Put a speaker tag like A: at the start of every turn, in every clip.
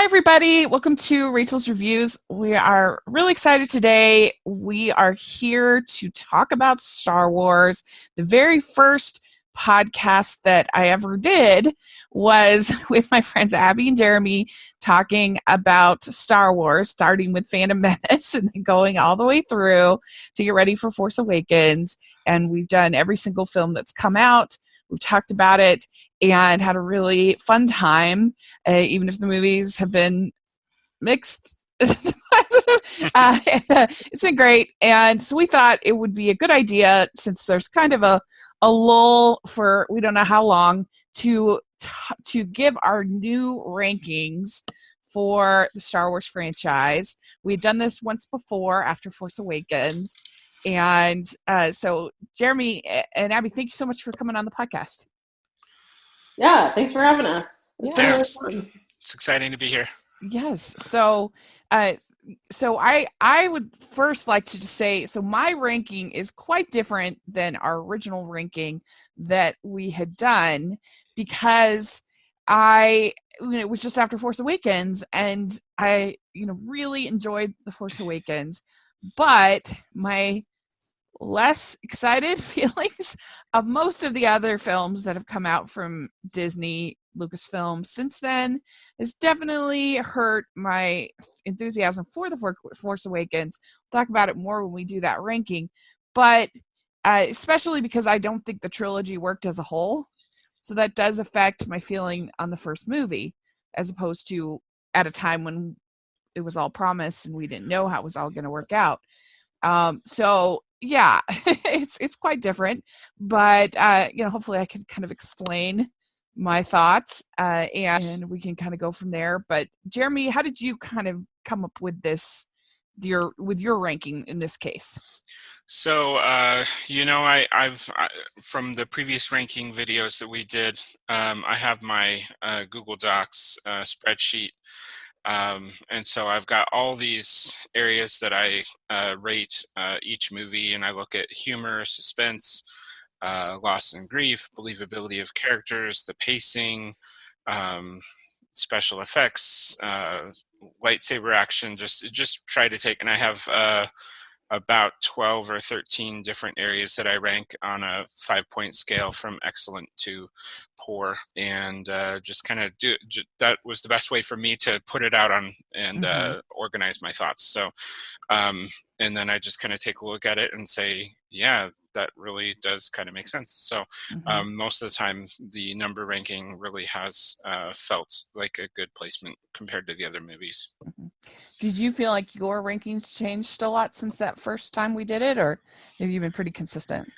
A: everybody. Welcome to Rachel's Reviews. We are really excited today. We are here to talk about Star Wars. The very first podcast that I ever did was with my friends Abby and Jeremy talking about Star Wars, starting with Phantom Menace and then going all the way through to get ready for Force Awakens. And we've done every single film that's come out. We've talked about it and had a really fun time, even if the movies have been mixed. It's been great. And so we thought it would be a good idea, since there's kind of a lull for we don't know how long, to give our new rankings for the Star Wars franchise. We'd done this once before after Force Awakens. And so, Jeremy and Abby, thank you so much for coming on the podcast.
B: Yeah, thanks for having us. It's been really fun.
C: It's exciting to be here.
A: Yes. So I would first like to just say, so my ranking is quite different than our original ranking that we had done, because it was just after Force Awakens, and I really enjoyed the Force Awakens, but my less excited feelings of most of the other films that have come out from Disney, Lucasfilm since then has definitely hurt my enthusiasm for the Force Awakens. We'll talk about it more when we do that ranking, but especially because I don't think the trilogy worked as a whole. So that does affect my feeling on the first movie, as opposed to at a time when it was all promise and we didn't know how it was all going to work out. So yeah, it's quite different, but hopefully I can kind of explain my thoughts, and we can kind of go from there. But Jeremy, how did you kind of come up with this, with your ranking in this case?
C: So, I've from the previous ranking videos that we did, I have my Google Docs spreadsheet. And so I've got all these areas that I rate each movie, and I look at humor, suspense, loss and grief, believability of characters, the pacing, special effects, lightsaber action, just try to take, and I have about 12 or 13 different areas that I rank on a 5-point scale from excellent to poor, and just kind of that was the best way for me to put it out on and organize my thoughts. So and then I just kind of take a look at it and say, yeah, that really does kind of make sense. So most of the time the number ranking really has felt like a good placement compared to the other movies.
A: Did you feel like your rankings changed a lot since that first time we did it, or have you been pretty consistent?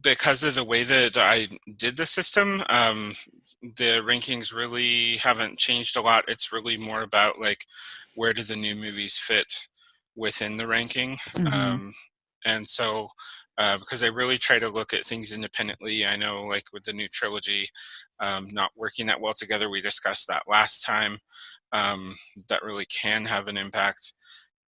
C: Because of the way that I did the system, the rankings really haven't changed a lot. It's really more about like, where do the new movies fit within the ranking? And so, because I really try to look at things independently, I know like with the new trilogy not working that well together, we discussed that last time, that really can have an impact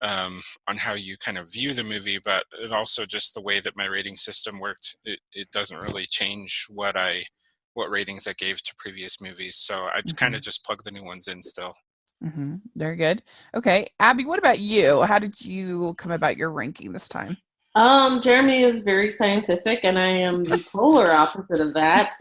C: on how you kind of view the movie, but it also just the way that my rating system worked, it doesn't really change what ratings I gave to previous movies. So I kind of just plug the new ones in still.
A: Very good. Okay, Abby, what about you? How did you come about your ranking this time?
B: Jeremy is very scientific, and I am the polar opposite of that.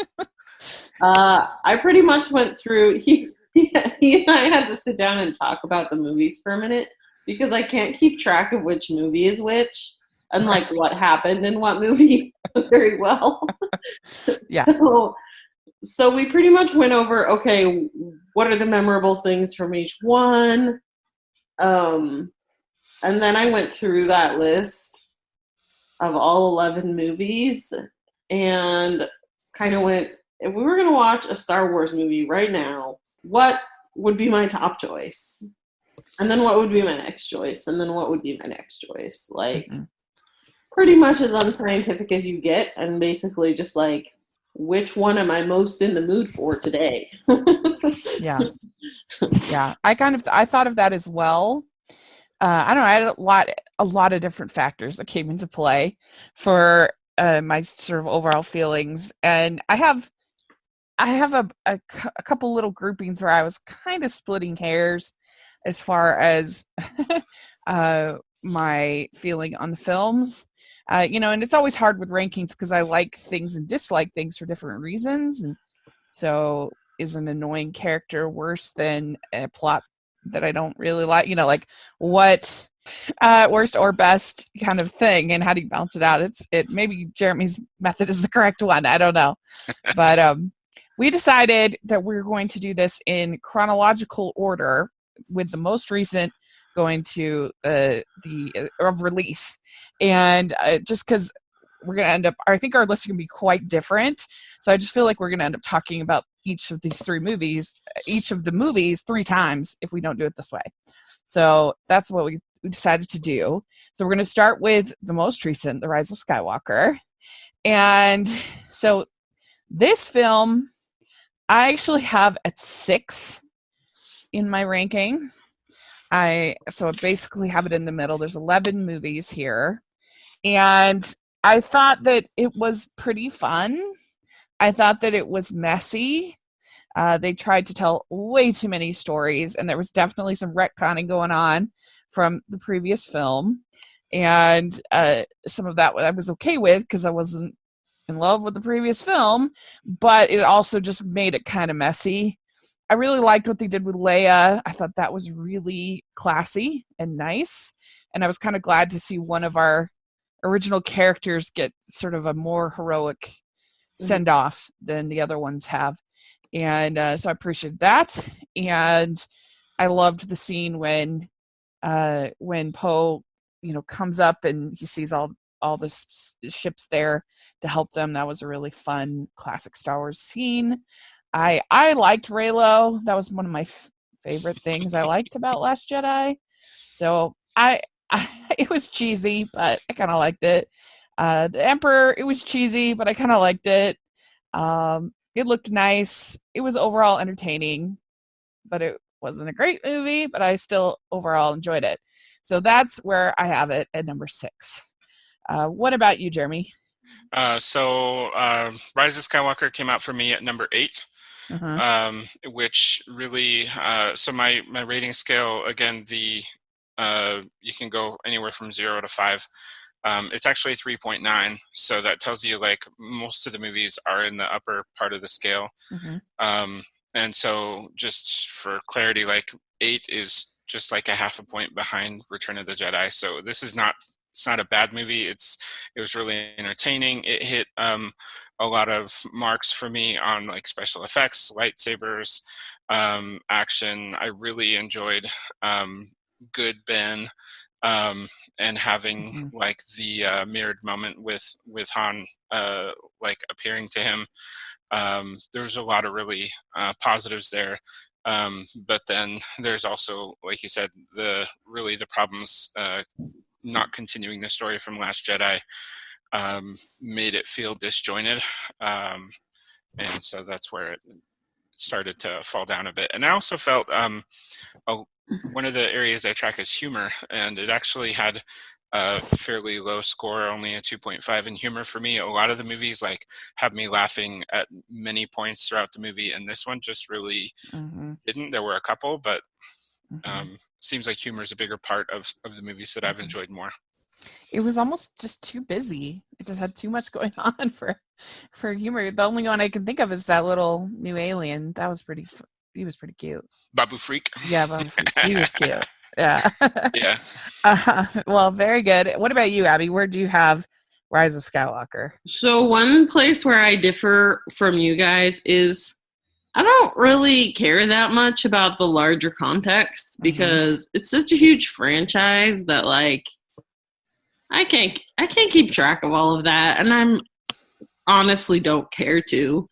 B: I pretty much went through, he and I had to sit down and talk about the movies for a minute, because I can't keep track of which movie is which, and like what happened in what movie very well.
A: Yeah.
B: So we pretty much went over, okay, what are the memorable things from each one? And then I went through that list of all 11 movies and kind of went, if we were going to watch a Star Wars movie right now, what would be my top choice? And then what would be my next choice? And then what would be my next choice? Like, pretty much as unscientific as you get, and basically just like, which one am I most in the mood for today?
A: Yeah. I thought of that as well. I don't know. I had a lot of different factors that came into play for my sort of overall feelings, and I have have a couple little groupings where I was kind of splitting hairs as far as my feeling on the films. And it's always hard with rankings because I like things and dislike things for different reasons. And so is an annoying character worse than a plot that I don't really like? Like what worst or best kind of thing, and how do you balance it out? It maybe Jeremy's method is the correct one. I don't know. But we decided that we're going to do this in chronological order, with the most recent going to the of release. And just because we're going to end up, I think our list is going to be quite different. So I just feel like we're going to end up talking about each of the movies 3 times if we don't do it this way. So that's what we decided to do. So we're going to start with the most recent, The Rise of Skywalker. And so this film, I actually have at 6 in my ranking. I basically have it in the middle. There's 11 movies here. And I thought that it was pretty fun. I thought that it was messy. They tried to tell way too many stories, and there was definitely some retconning going on from the previous film. And some of that I was okay with because I wasn't in love with the previous film, but it also just made it kind of messy. I really liked what they did with Leia. I thought that was really classy and nice. And I was kind of glad to see one of our original characters get sort of a more heroic send-off than the other ones have. And so I appreciated that. And I loved the scene when Poe, comes up and he sees all the ships there to help them. That was a really fun classic Star Wars scene. I liked Reylo. That was one of my favorite things I liked about Last Jedi. So it was cheesy, but I kind of liked it. The Emperor, it was cheesy, but I kind of liked it. It looked nice. It was overall entertaining, but it wasn't a great movie, but I still overall enjoyed it. So that's where I have it at number 6. What about you, Jeremy?
C: So Rise of Skywalker came out for me at number 8. Which really, so my rating scale, again, you can go anywhere from 0 to 5. It's actually 3.9, so that tells you like most of the movies are in the upper part of the scale. And so just for clarity, like 8 is just like a half a point behind Return of the Jedi. So it's not a bad movie. It was really entertaining. It hit a lot of marks for me on like special effects, lightsabers, action. I really enjoyed Good Ben, and having like the mirrored moment with Han like appearing to him. There's a lot of really positives there. But then there's also, like you said, the problems not continuing the story from Last Jedi made it feel disjointed. And so that's where it started to fall down a bit. And I also felt one of the areas I track is humor, and it actually had a fairly low score, only a 2.5 in humor for me. A lot of the movies like have me laughing at many points throughout the movie, and this one just really didn't. There were a couple, but seems like humor is a bigger part of the movies that I've enjoyed more.
A: It was almost just too busy. It just had too much going on for humor. The only one I can think of is that little new alien. That was he was pretty cute.
C: Babu Freak.
A: Yeah, Babu Freak. He was cute. Yeah.
C: Yeah.
A: Well, very good. What about you, Abby? Where do you have Rise of Skywalker?
B: So one place where I differ from you guys is I don't really care that much about the larger context because it's such a huge franchise that like I can't keep track of all of that, and I'm honestly don't care to.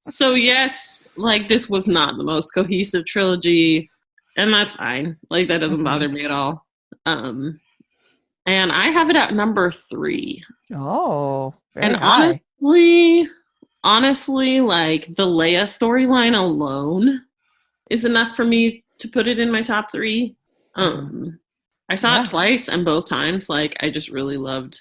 B: So yes, like this was not the most cohesive trilogy, and that's fine. Like that doesn't bother me at all. And I have it at number 3.
A: Oh, very
B: and
A: high.
B: Honestly, like the Leia storyline alone is enough for me to put it in my top 3. I saw it twice, and both times, like I just really love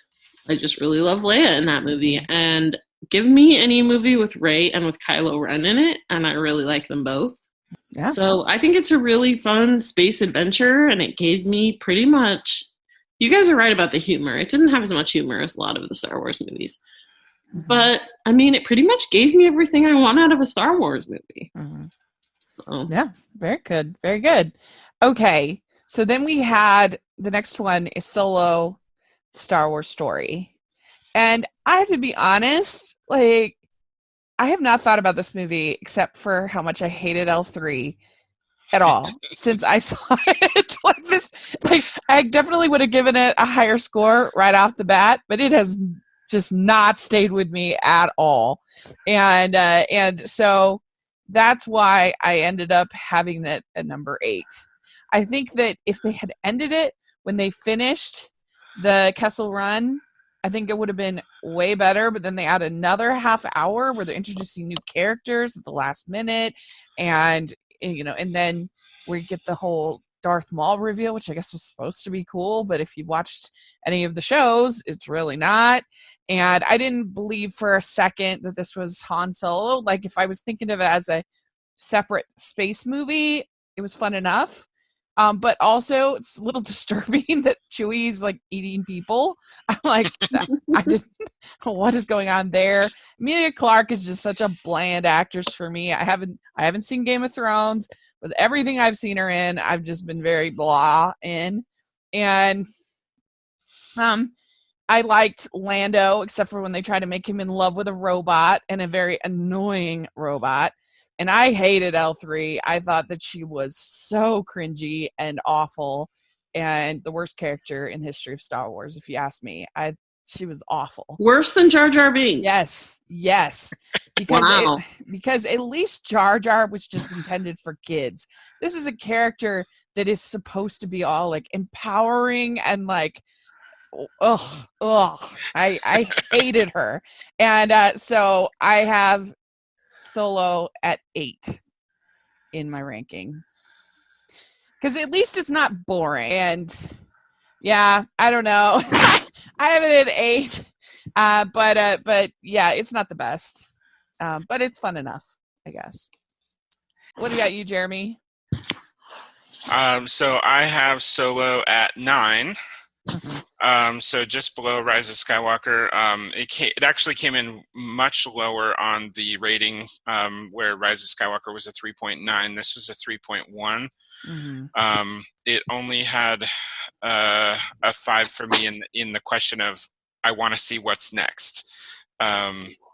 B: Leia in that movie, and give me any movie with Rey and with Kylo Ren in it, and I really like them both.
A: Yeah.
B: So I think it's a really fun space adventure, and it gave me pretty much. You guys are right about the humor. It didn't have as much humor as a lot of the Star Wars movies. But, I mean, it pretty much gave me everything I want out of a Star Wars movie. So.
A: Yeah, very good. Very good. Okay, so then we had the next one is Solo Star Wars Story. And I have to be honest, like, I have not thought about this movie except for how much I hated L3 at all since I saw it. Like, I definitely would have given it a higher score right off the bat, but it has just not stayed with me at all. And so that's why I ended up having that at number 8. I think that if they had ended it when they finished the Kessel Run, I think it would have been way better, but then they add another half hour where they're introducing new characters at the last minute, and then we get the whole Darth Maul reveal, which I guess was supposed to be cool, but if you've watched any of the shows, it's really not. And I didn't believe for a second that this was Han Solo. Like, if I was thinking of it as a separate space movie, it was fun enough. But also, it's a little disturbing that Chewie's like eating people. I'm like, I didn't. What is going on there? Emilia Clarke is just such a bland actress for me. I haven't seen Game of Thrones, but everything I've seen her in, I've just been very blah in. And I liked Lando, except for when they tried to make him in love with a robot, and a very annoying robot. And I hated L3. I thought that she was so cringy and awful, and the worst character in the history of Star Wars, if you ask me. She was awful.
B: Worse than Jar Jar Binks.
A: Yes. Because
B: wow.
A: Because at least Jar Jar was just intended for kids. This is a character that is supposed to be all like empowering and like, I hated her. And so I have Solo at 8 in my ranking, because at least it's not boring. And yeah, I don't know. I have it at 8, but yeah, it's not the best, but it's fun enough, I guess. What about you, Jeremy?
C: So I have Solo at 9. So just below Rise of Skywalker. It actually came in much lower on the rating, where Rise of Skywalker was a 3.9. This was a 3.1. It only had a 5 for me in the question of I want to see what's next.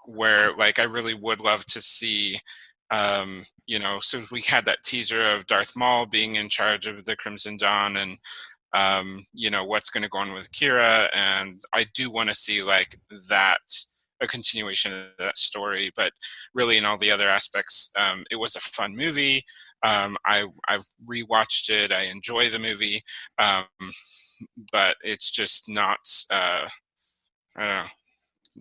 C: Where like I really would love to see. So we had that teaser of Darth Maul being in charge of the Crimson Dawn, and what's going to go on with Kira, and I do want to see like that, a continuation of that story. But really, in all the other aspects, it was a fun movie. I've rewatched it. I enjoy the movie, but it's just not. I don't know.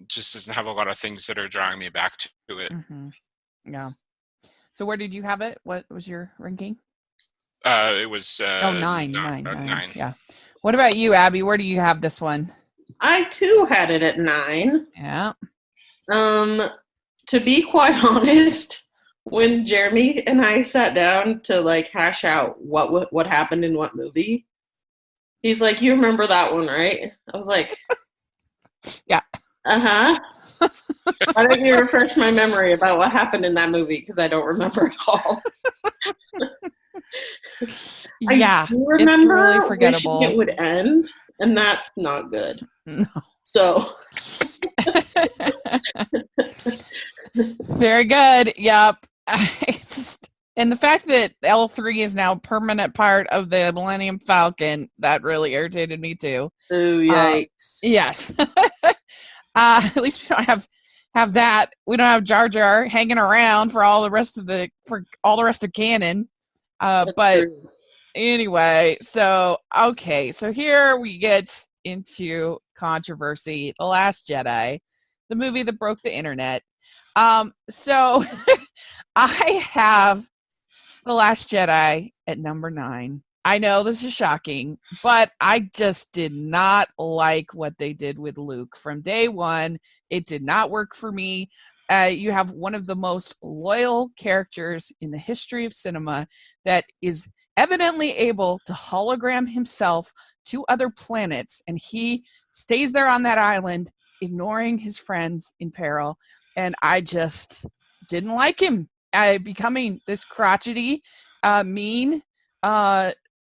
C: Just doesn't have a lot of things that are drawing me back to it.
A: Yeah. So where did you have it? What was your ranking?
C: It was
A: 9. Yeah. What about you, Abby? Where do you have this one?
B: I too had it at 9.
A: Yeah.
B: To be quite honest, when Jeremy and I sat down to like hash out what happened in what movie, he's like, "You remember that one, right?" I was like,
A: "Yeah."
B: Why don't you refresh my memory about what happened in that movie, because I don't remember at all.
A: Yeah,
B: I do remember
A: it's really forgettable.
B: Wishing it would end, and that's not good.
A: No.
B: So
A: very good. Yep. And the fact that L3 is now a permanent part of the Millennium Falcon, that really irritated me too.
B: Oh, yikes.
A: Yes. At least we don't have that. We don't have Jar Jar hanging around for all the rest of canon. But
B: true.
A: Anyway, so here we get into controversy. The Last Jedi, the movie that broke the internet. So I have The Last Jedi at number 9. I know this is shocking, but I just did not like what they did with Luke from day one. It did not work for me. You have one of the most loyal characters in the history of cinema that is evidently able to hologram himself to other planets, and he stays there on that island, ignoring his friends in peril. And I just didn't like him becoming this crotchety, mean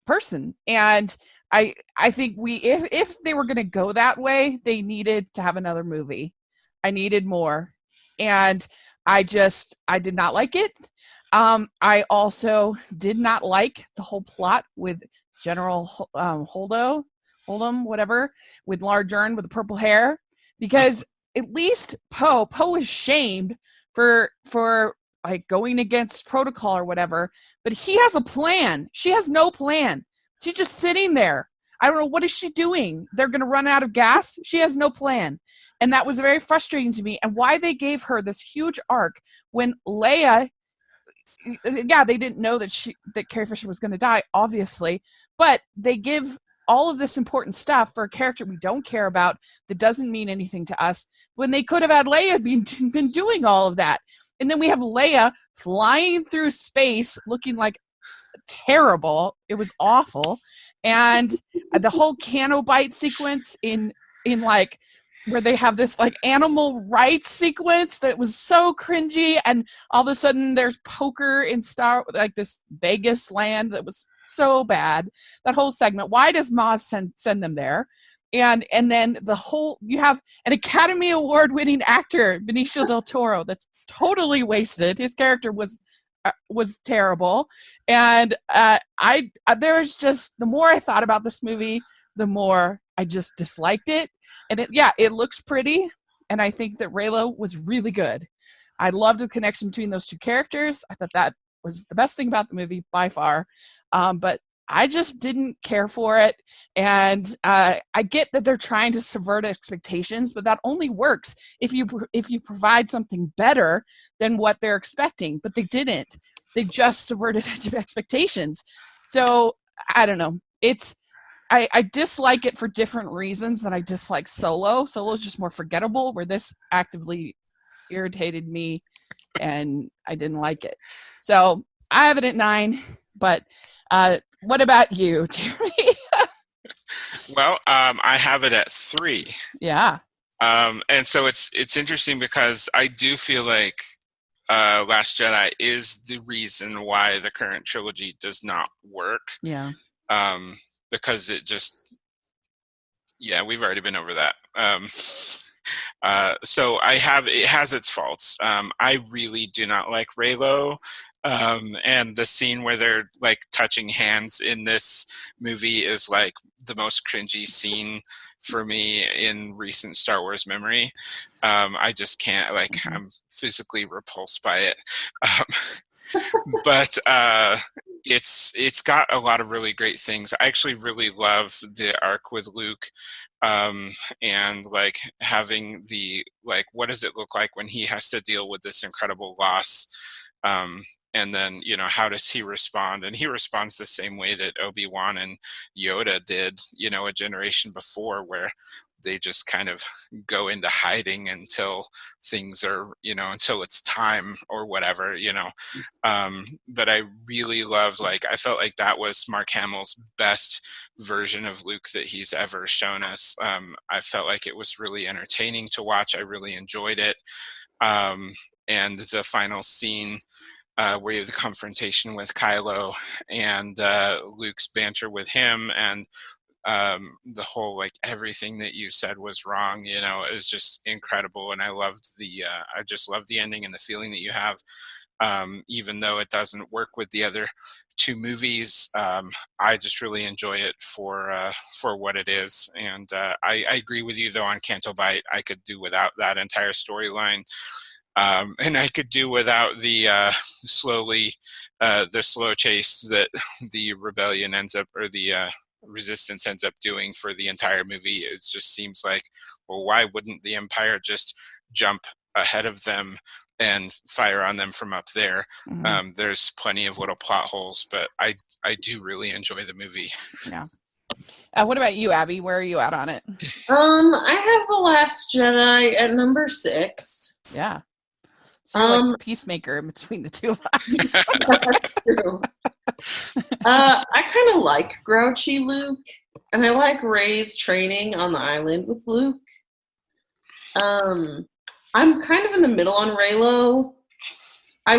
A: person. And I think if they were going to go that way, they needed to have another movie. I needed more, and I did not like it. I also did not like the whole plot with General Hold'em, whatever, with Lar Dern with the purple hair, because at least Poe was shamed for like going against protocol or whatever, but he has a plan. She has no plan. She's just sitting there. I don't know, what is she doing? They're going to run out of gas. She has no plan. And that was very frustrating to me. And why they gave her this huge arc when Leia, yeah, they didn't know that Carrie Fisher was going to die, obviously, but they give all of this important stuff for a character we don't care about that doesn't mean anything to us, when they could have had Leia been doing all of that. And then we have Leia flying through space looking like terrible. It was awful. And the whole Canobite sequence in like where they have this like animal rights sequence that was so cringy, and all of a sudden there's poker in like this Vegas land that was so bad. That whole segment. Why does Maz send them there? And then you have an Academy Award winning actor, Benicio del Toro, that's totally wasted. His character was terrible. And there's just, the more I thought about this movie, the more I just disliked it. And it looks pretty, and I think that Reylo was really good. I loved the connection between those two characters. I thought that was the best thing about the movie by far. But I just didn't care for it. And I get that they're trying to subvert expectations, but that only works if you provide something better than what they're expecting. But they didn't. They just subverted expectations. So I don't know. I dislike it for different reasons than I dislike Solo. Solo's just more forgettable, where this actively irritated me and I didn't like it. So I have it at 9, but what about you, Jeremy?
C: Well, I have it at 3.
A: Yeah.
C: And so it's interesting because I do feel like Last Jedi is the reason why the current trilogy does not work.
A: Yeah.
C: Because it just, we've already been over that. So it has its faults. I really do not like Reylo. And the scene where they're like touching hands in this movie is like the most cringy scene for me in recent Star Wars memory. I just can't, like, I'm physically repulsed by it. But it's got a lot of really great things. I actually really love the arc with Luke, and like having the, like, what does it look like when he has to deal with this incredible loss, and then, how does he respond? And he responds the same way that Obi-Wan and Yoda did, a generation before, where they just kind of go into hiding until things are, until it's time or whatever, But I really loved, like, I felt like that was Mark Hamill's best version of Luke that he's ever shown us. I felt like it was really entertaining to watch. I really enjoyed it. And the final scene, where you have the confrontation with Kylo and Luke's banter with him, and the whole, like, everything that you said was wrong, it was just incredible. And I just loved the ending and the feeling that you have, even though it doesn't work with the other 2 movies. I just really enjoy it for what it is. And I agree with you though on Canto Bight. I could do without that entire storyline. And I could do without the slow chase that the rebellion ends up, or the resistance ends up doing for the entire movie. It just seems like, well, why wouldn't the Empire just jump ahead of them and fire on them from up there.
A: Mm-hmm.
C: There's plenty of little plot holes, but I do really enjoy the movie.
A: Yeah. What about you, Abby? Where are you at on it?
B: I have The Last Jedi at number 6.
A: Yeah. So you're like the peacemaker in between the two of us.
B: That's true. I kind of like grouchy Luke, and I like Rey's training on the island with Luke. I'm kind of in the middle on Reylo. I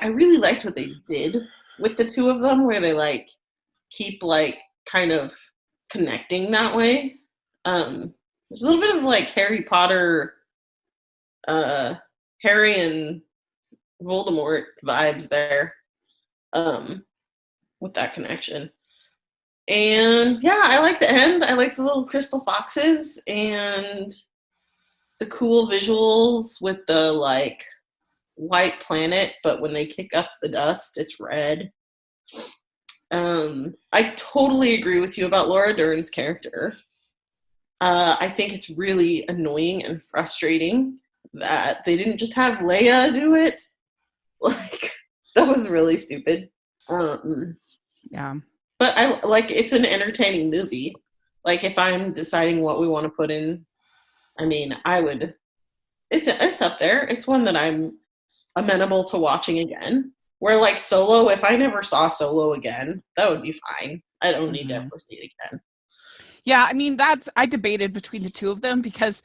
B: really liked what they did with the two of them, where they like keep like kind of connecting that way. There's a little bit of like Harry Potter, Harry and Voldemort vibes there, with that connection. And yeah, I like the end. I like the little crystal foxes and the cool visuals with the like white planet, but when they kick up the dust, it's red. I totally agree with you about Laura Dern's character. I think it's really annoying and frustrating that they didn't just have Leia do it. Like, that was really stupid.
A: Yeah.
B: But I like, it's an entertaining movie. Like, if I'm deciding what we want to put in, I mean, I would. It's up there. It's one that I'm amenable to watching again. Where like Solo, if I never saw Solo again, that would be fine. I don't need to ever see it again.
A: Yeah, I mean, I debated between the two of them because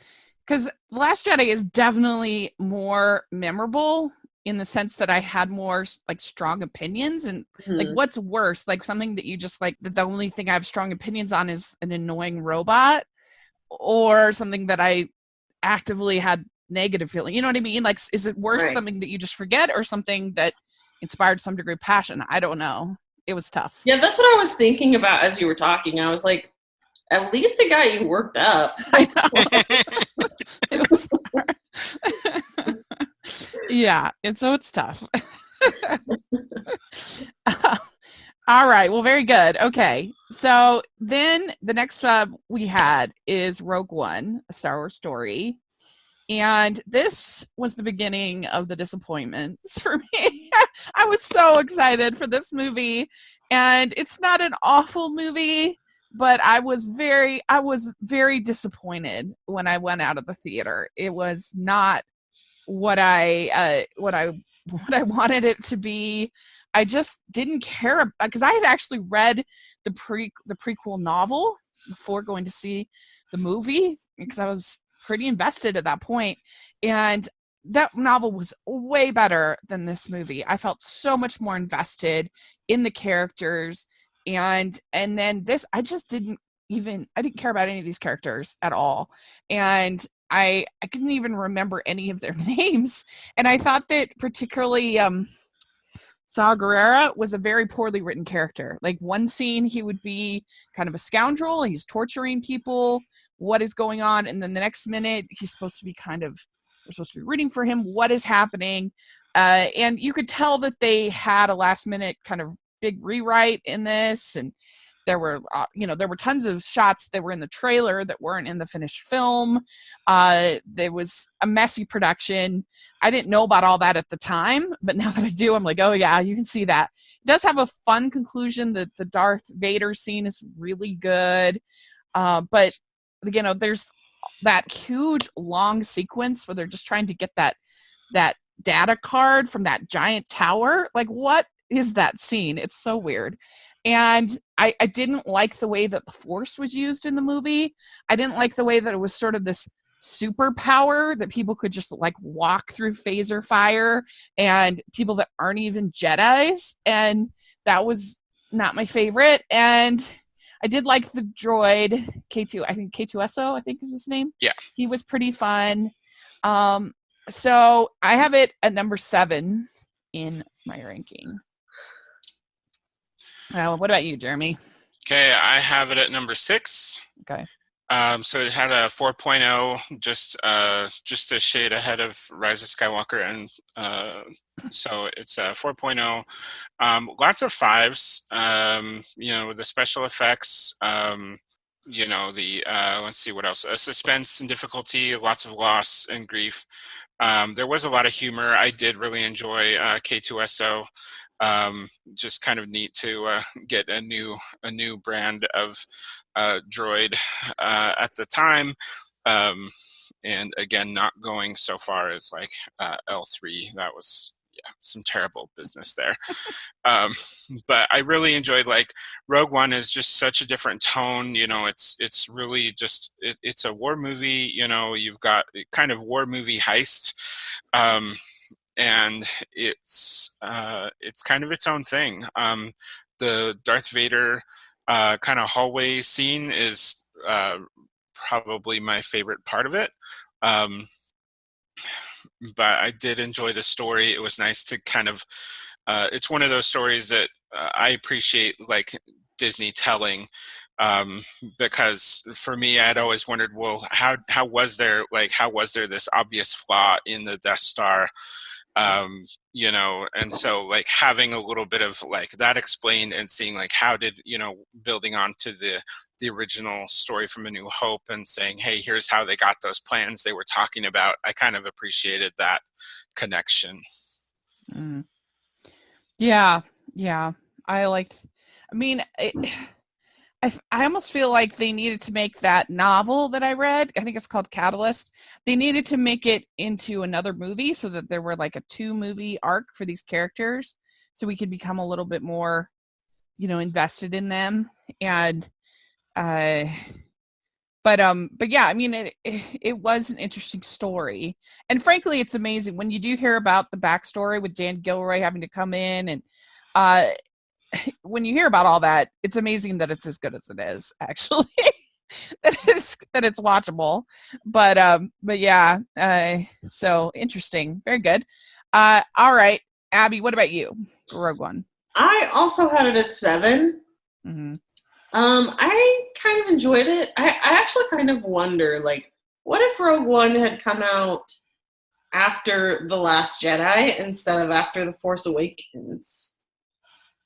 A: Last Jedi is definitely more memorable in the sense that I had more like strong opinions, and like what's worse, like something that you just like the only thing I have strong opinions on is an annoying robot, or something that I actively had negative feeling. You know what I mean? Like, is it worse something that you just forget, or something that inspired some degree of passion? I don't know. It was tough.
B: Yeah, that's what I was thinking about as you were talking. I was like, at least it got you worked up.
A: I know. It was hard. Yeah, and so it's tough. All right, well, very good. Okay, so then the next we had is Rogue One, a Star Wars story. And this was the beginning of the disappointments for me. I was so excited for this movie, and it's not an awful movie, but I was very disappointed when I went out of the theater. It was not what I wanted it to be. I just didn't care, because I had actually read the prequel novel before going to see the movie, because I was pretty invested at that point, and that novel was way better than this movie. I felt so much more invested in the characters, and then this, I didn't care about any of these characters at all, and I couldn't even remember any of their names. And I thought that particularly Saw Gerrera was a very poorly written character. Like, one scene he would be kind of a scoundrel, he's torturing people, what is going on? And then the next minute he's supposed to be we're supposed to be rooting for him. What is happening? And you could tell that they had a last minute kind of big rewrite in this, and there were tons of shots that were in the trailer that weren't in the finished film. There was a messy production. I didn't know about all that at the time, but now that I do, I'm like, oh yeah, you can see that. It does have a fun conclusion. That the Darth Vader scene is really good, but there's that huge long sequence where they're just trying to get that data card from that giant tower. Like, what is that scene? It's so weird. And I didn't like the way that the Force was used in the movie. I didn't like the way that it was sort of this superpower that people could just like walk through phaser fire, and people that aren't even Jedis. And that was not my favorite. And I did like the droid K2. I think K2SO, I think is his name.
C: Yeah.
A: He was pretty fun. So I have it at number 7 in my ranking. What about you, Jeremy?
C: Okay, I have it at number 6.
A: Okay.
C: So it had a 4.0, just a shade ahead of Rise of Skywalker, and so it's a 4.0. Lots of 5s, with the special effects, let's see what else. Suspense and difficulty, lots of loss and grief. There was a lot of humor. I did really enjoy K2SO. Just kind of neat to get a new brand of droid at the time. And again, not going so far as like L3. That was some terrible business there. But I really enjoyed, like, Rogue One is just such a different tone. It's really just it's a war movie. You've got kind of war movie heist. And it's kind of its own thing. The Darth Vader kind of hallway scene is probably my favorite part of it. But I did enjoy the story. It was nice to kind of, it's one of those stories that I appreciate, like, Disney telling, because for me, I'd always wondered, well, how was there this obvious flaw in the Death Star? And so, like, having a little bit of like that explained and seeing like how did, building on to the original story from A New Hope and saying, hey, here's how they got those plans they were talking about. I kind of appreciated that connection.
A: Yeah. I almost feel like they needed to make that novel that I read, I think it's called Catalyst, they needed to make it into another movie so that there were like a 2-movie arc for these characters so we could become a little bit more, invested in them. And but yeah, I mean, it was an interesting story. And frankly, it's amazing when you do hear about the backstory with Dan Gilroy having to come in, and when you hear about all that, it's amazing that it's as good as it is, actually. that it's watchable. But yeah, so interesting. Very good. All right, Abby, what about you for Rogue One?
B: I also had it at 7.
A: Mm-hmm.
B: I kind of enjoyed it. I actually kind of wonder, like, what if Rogue One had come out after The Last Jedi instead of after The Force Awakens?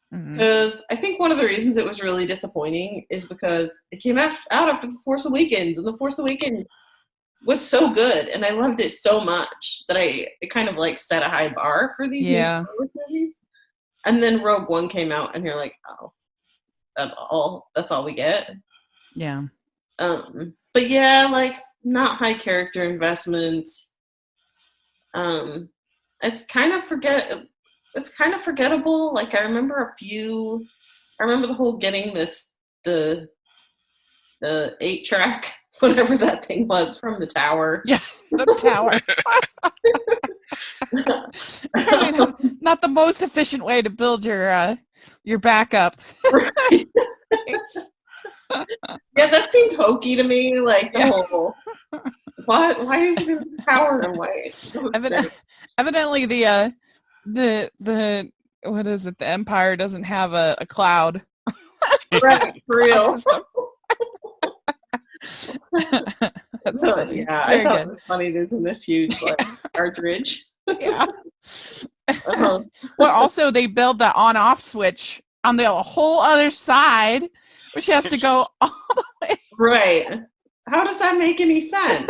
B: Because I think one of the reasons it was really disappointing is because it came out after The Force Awakens, and The Force Awakens was so good, and I loved it so much that it kind of like set a high bar for these new Star Wars movies. And then Rogue One came out, and you're like, oh, that's all we get.
A: Yeah.
B: But yeah, like, not high character investments. It's kind of forgettable. Like, I remember the whole getting the 8-track, whatever that thing was, from the tower.
A: Yeah, the tower. Not the most efficient way to build your backup.
B: Right. Yeah, that seemed hokey to me. Like, the whole, what? Why is it in this tower? And why?
A: Evidently, the what is it? The Empire doesn't have a cloud.
B: Right, for real.
A: That's funny.
B: Yeah, I thought it was funny. There's in this huge cartridge.
A: Yeah. Well, also they build the on-off switch on the whole other side, which has to go all the way.
B: Right. How does that make any sense?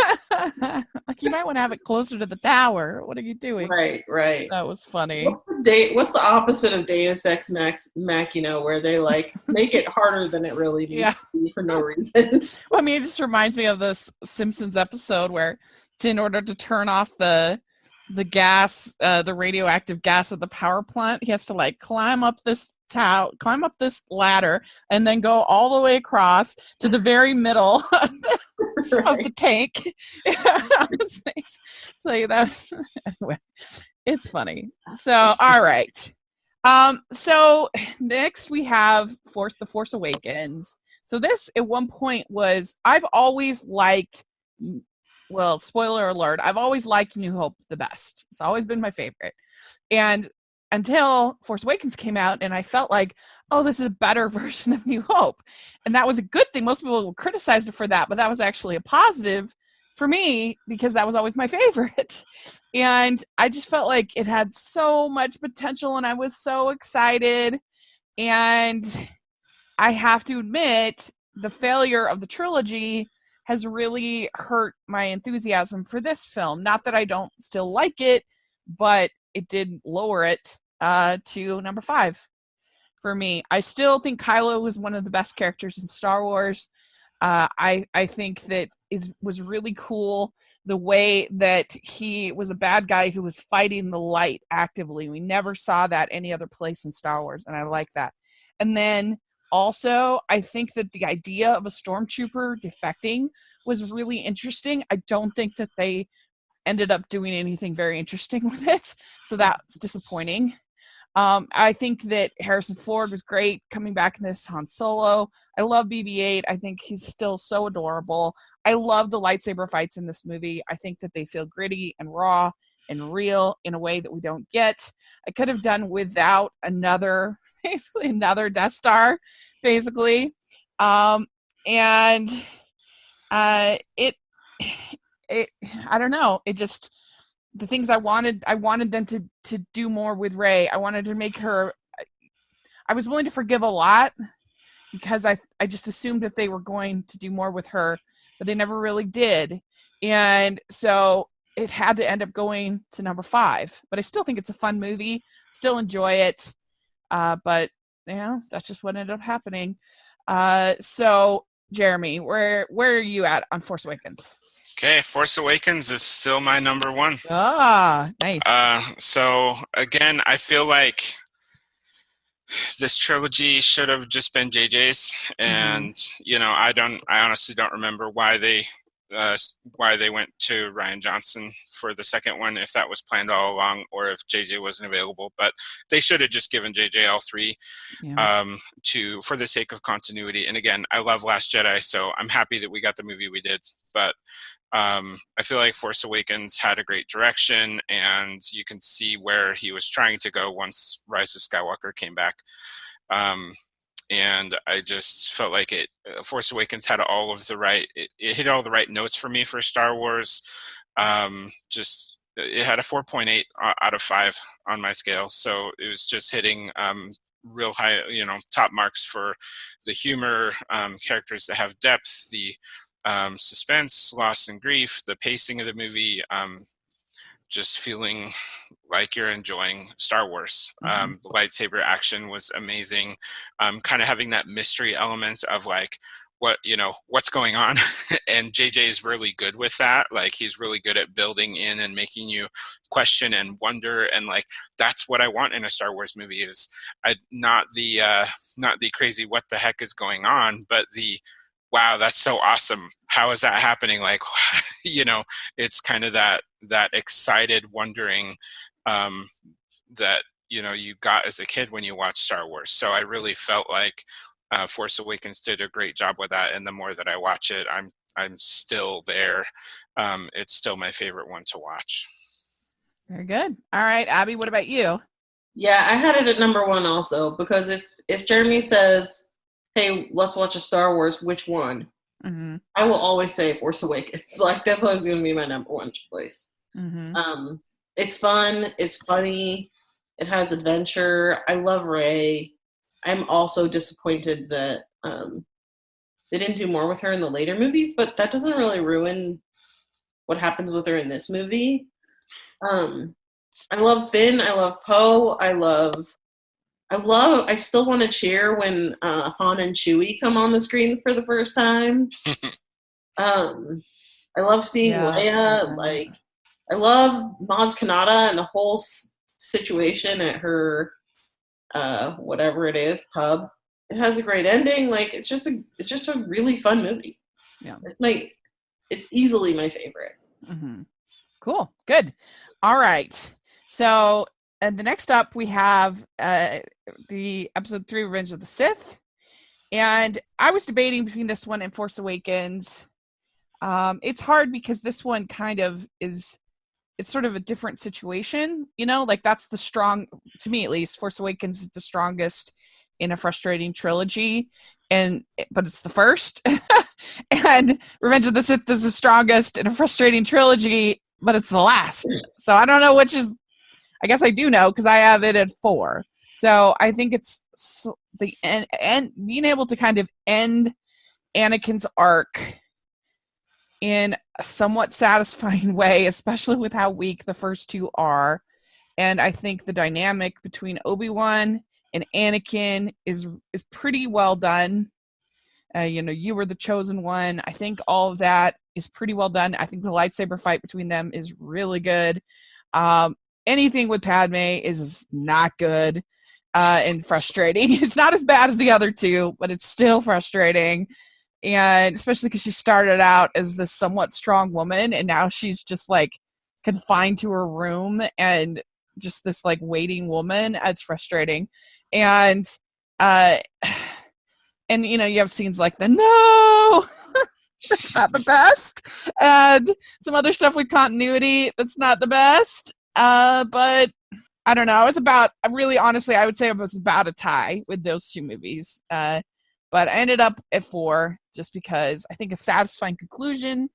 A: Like, you might want to have it closer to the tower. What are you doing?
B: Right.
A: That was funny.
B: What's the opposite of Deus Ex Machina, where they like make it harder than it really needs to be for no reason?
A: Well, I mean, it just reminds me of this Simpsons episode where, in order to turn off the gas, the radioactive gas at the power plant, he has to like climb up this ladder and then go all the way across to the very middle of the tank. So that's anyway, it's funny. So all right, so next we have The Force Awakens. So this at one point I've always liked, well, spoiler alert, I've always liked New Hope the best. It's always been my favorite. And until Force Awakens came out, and I felt like, oh, this is a better version of New Hope. And that was a good thing. Most people criticized it for that, but that was actually a positive for me because that was always my favorite. And I just felt like it had so much potential, and I was so excited. And I have to admit, the failure of the trilogy has really hurt my enthusiasm for this film. Not that I don't still like it, but it did lower it to number 5 for me. I still think Kylo was one of the best characters in Star Wars. I think that was really cool the way that he was a bad guy who was fighting the light actively. We never saw that any other place in Star Wars, and I like that. And then also, I think that the idea of a stormtrooper defecting was really interesting. I don't think that they ended up doing anything very interesting with it, so that's disappointing. I think that Harrison Ford was great coming back in this Han Solo. I love BB-8. I think he's still so adorable. I love the lightsaber fights in this movie. I think that they feel gritty and raw and real in a way that we don't get. I could have done without basically another Death Star, basically. And it I don't know. It just, the things I wanted them to do more with Rey. I wanted to make her, I was willing to forgive a lot because I just assumed that they were going to do more with her, but they never really did. And so it had to end up going to number 5, but I still think it's a fun movie, still enjoy it. But that's just what ended up happening. So Jeremy, where are you at on Force Awakens?
C: Okay, Force Awakens is still my number 1.
A: Ah, nice.
C: So again, I feel like this trilogy should have just been JJ's, and I honestly don't remember why they went to Rian Johnson for the second one, if that was planned all along or if JJ wasn't available. But they should have just given JJ all 3 for the sake of continuity. And again, I love Last Jedi, so I'm happy that we got the movie we did. But I feel like Force Awakens had a great direction, and you can see where he was trying to go once Rise of Skywalker came back. And I just felt like Force Awakens had all of the right, it hit all the right notes for me for Star Wars. It had a 4.8 out of 5 on my scale. So it was just hitting real high, top marks for the humor, characters that have depth, the suspense, loss and grief, the pacing of the movie, just feeling like you're enjoying Star Wars. The lightsaber action was amazing. Kind of having that mystery element of like, what's going on. And JJ is really good with that. Like, he's really good at building in and making you question and wonder. And like, that's what I want in a Star Wars movie, is not the crazy what the heck is going on, but the wow, that's so awesome. How is that happening? Like, it's kind of that excited wondering that, you got as a kid when you watch Star Wars. So I really felt like Force Awakens did a great job with that. And the more that I watch it, I'm still there. It's still my favorite one to watch.
A: Very good. All right, Abby, what about you?
B: Yeah, I had it at number 1 also, because if Jeremy says, hey, let's watch a Star Wars, which one?
A: Mm-hmm.
B: I will always say Force Awakens. Like, that's always going to be my number 1 choice.
A: Mm-hmm.
B: It's fun. It's funny. It has adventure. I love Rey. I'm also disappointed that they didn't do more with her in the later movies, but that doesn't really ruin what happens with her in this movie. I love Finn. I love Poe. I still want to cheer when Han and Chewie come on the screen for the first time. I love seeing Leia. Like, I love Maz Kanata and the whole situation at her whatever it is, pub. It has a great ending. Like, it's just a really fun movie.
A: Yeah,
B: it's easily my favorite.
A: Mm-hmm. Cool, good. All right, so. And the next up, we have the episode 3, Revenge of the Sith. And I was debating between this one and Force Awakens. It's hard because this one kind of it's sort of a different situation, like that's to me at least, Force Awakens is the strongest in a frustrating trilogy, but it's the first. And Revenge of the Sith is the strongest in a frustrating trilogy, but it's the last. So I don't know which is, I guess I do know because I have it at 4. So I think it's the end, and being able to kind of end Anakin's arc in a somewhat satisfying way, especially with how weak the first two are. And I think the dynamic between Obi-Wan and Anakin is pretty well done. You were the chosen one. I think all of that is pretty well done. I think the lightsaber fight between them is really good. Anything with Padme is not good and frustrating. It's not as bad as the other two, but it's still frustrating. And especially because she started out as this somewhat strong woman, and now she's just like confined to her room and just this like waiting woman. It's frustrating. And you have scenes like the no that's not the best, and some other stuff with continuity that's not the best, but I don't know. I would say I was about a tie with those two movies, but I ended up at 4 just because I think a satisfying conclusion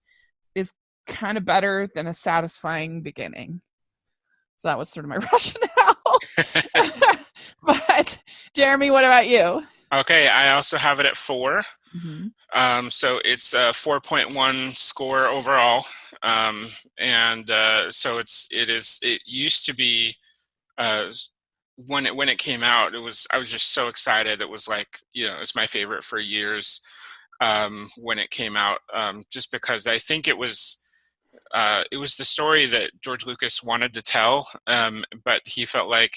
A: is kind of better than a satisfying beginning. So that was sort of my rationale. But Jeremy, what about you?
C: Okay, I also have it at 4.
A: Mm-hmm.
C: So it's a 4.1 score overall, and so it used to be when it came out, I was just so excited. It was like, it's my favorite for years when it came out, just because I think it was the story that George Lucas wanted to tell, but he felt like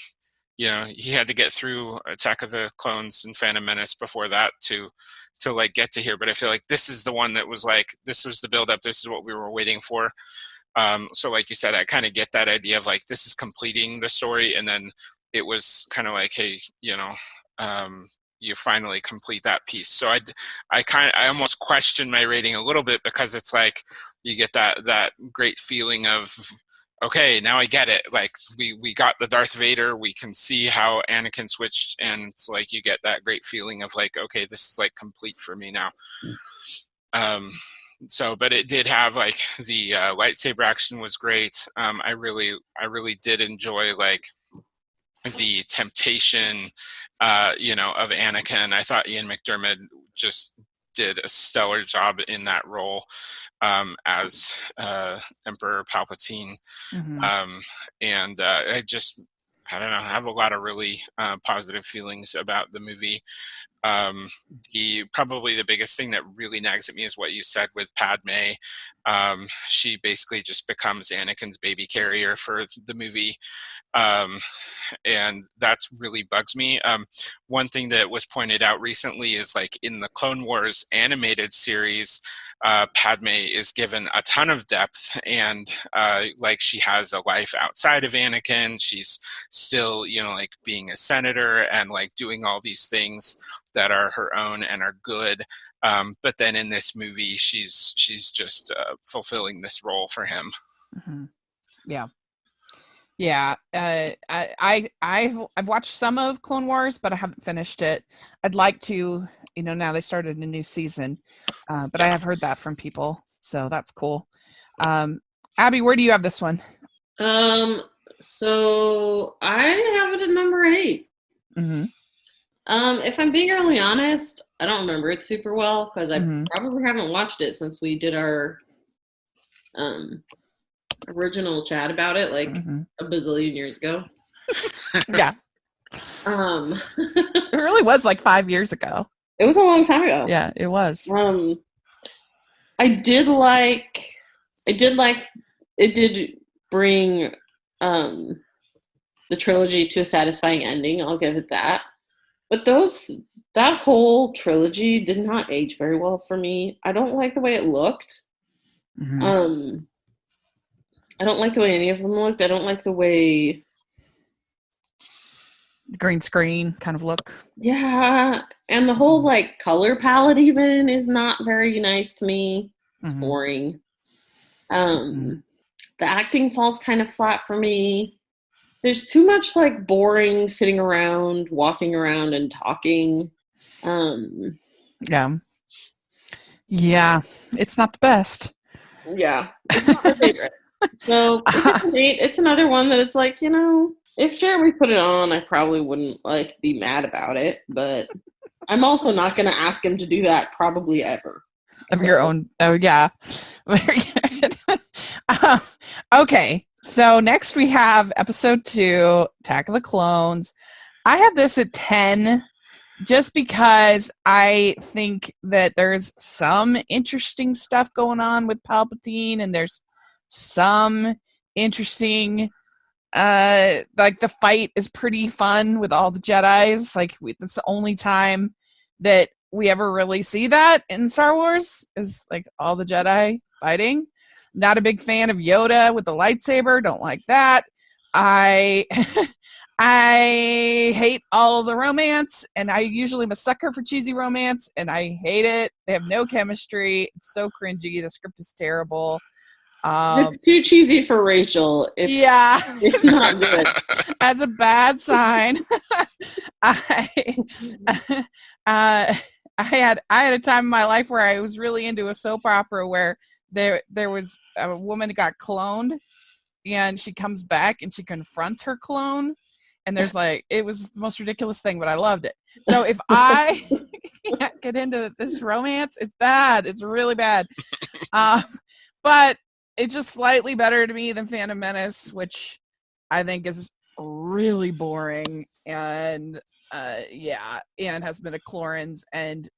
C: he had to get through Attack of the Clones and Phantom Menace before that to like get to here. But I feel like this is the one that was like, this was the build up. This is what we were waiting for. So like you said, I kind of get that idea of like, this is completing the story. And then it was kind of like, hey, you finally complete that piece. So I almost question my rating a little bit, because it's like, you get that great feeling of, okay, now I get it. Like we got the Darth Vader, we can see how Anakin switched, and it's like you get that great feeling of like, okay, this is like complete for me now. But it did have like the lightsaber action was great. I really did enjoy like the temptation, of Anakin. I thought Ian McDiarmid just did a stellar job in that role as Emperor Palpatine.
A: Mm-hmm.
C: I don't know, I have a lot of really positive feelings about the movie. Probably the biggest thing that really nags at me is what you said with Padme. She basically just becomes Anakin's baby carrier for the movie. And that really bugs me. One thing that was pointed out recently is like in the Clone Wars animated series, Padme is given a ton of depth, and like she has a life outside of Anakin. She's still, like being a senator and like doing all these things that are her own and are good. But then in this movie, she's just fulfilling this role for him.
A: Mm-hmm. Yeah. Yeah, I've watched some of Clone Wars, but I haven't finished it. I'd like to, now they started a new season, but I have heard that from people, so that's cool. Abby, where do you have this one?
B: So I have it at number 8.
A: Mm-hmm.
B: If I'm being really honest, I don't remember it super well, because I probably haven't watched it since we did our original chat about it like a bazillion years ago.
A: Yeah. It really was like 5 years ago.
B: It was a long time ago.
A: Yeah, it was.
B: It did bring the trilogy to a satisfying ending. I'll give it that. But that whole trilogy did not age very well for me. I don't like the way it looked. Mm-hmm. I don't like the way any of them looked. I don't like the way...
A: the green screen kind of look.
B: Yeah. And the whole, like, color palette even is not very nice to me. It's boring. The acting falls kind of flat for me. There's too much, like, boring sitting around, walking around, and talking.
A: Yeah. Yeah. It's not the best.
B: Yeah. It's not my favorite. So it's another one that it's like, if Jeremy put it on, I probably wouldn't like be mad about it, but I'm also not going to ask him to do that probably ever.
A: of your own. Oh yeah, very good. um, okay, so next we have episode 2, Attack of the Clones. I have this at 10, just because I think that there's some interesting stuff going on with Palpatine, and there's some interesting. Like the fight is pretty fun with all the Jedis. Like that's the only time that we ever really see that in Star Wars, is like all the Jedi fighting. Not a big fan of Yoda with the lightsaber. Don't like that. I I hate all of the romance, and I usually am a sucker for cheesy romance, and I hate it. They have no chemistry. It's so cringy. The script is terrible.
B: It's too cheesy for Rachel. It's not good.
A: That's a bad sign. I had a time in my life where I was really into a soap opera where there was a woman that got cloned, and she comes back and she confronts her clone, and there's like, it was the most ridiculous thing, but I loved it. So if I can't get into this romance, it's bad. It's really bad. But it's just slightly better to me than Phantom Menace, which I think is really boring, and and has midichlorians and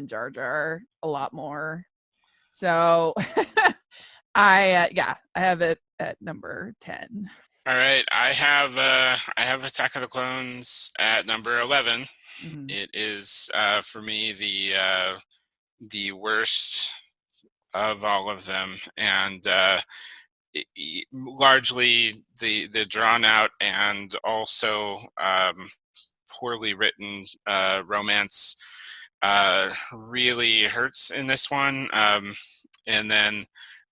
A: Jar Jar a lot more. So I have it at number 10.
C: All right, I have Attack of the Clones at number 11.
A: Mm-hmm.
C: It is for me the worst of all of them, and largely the drawn out and also poorly written romance really hurts in this one, and then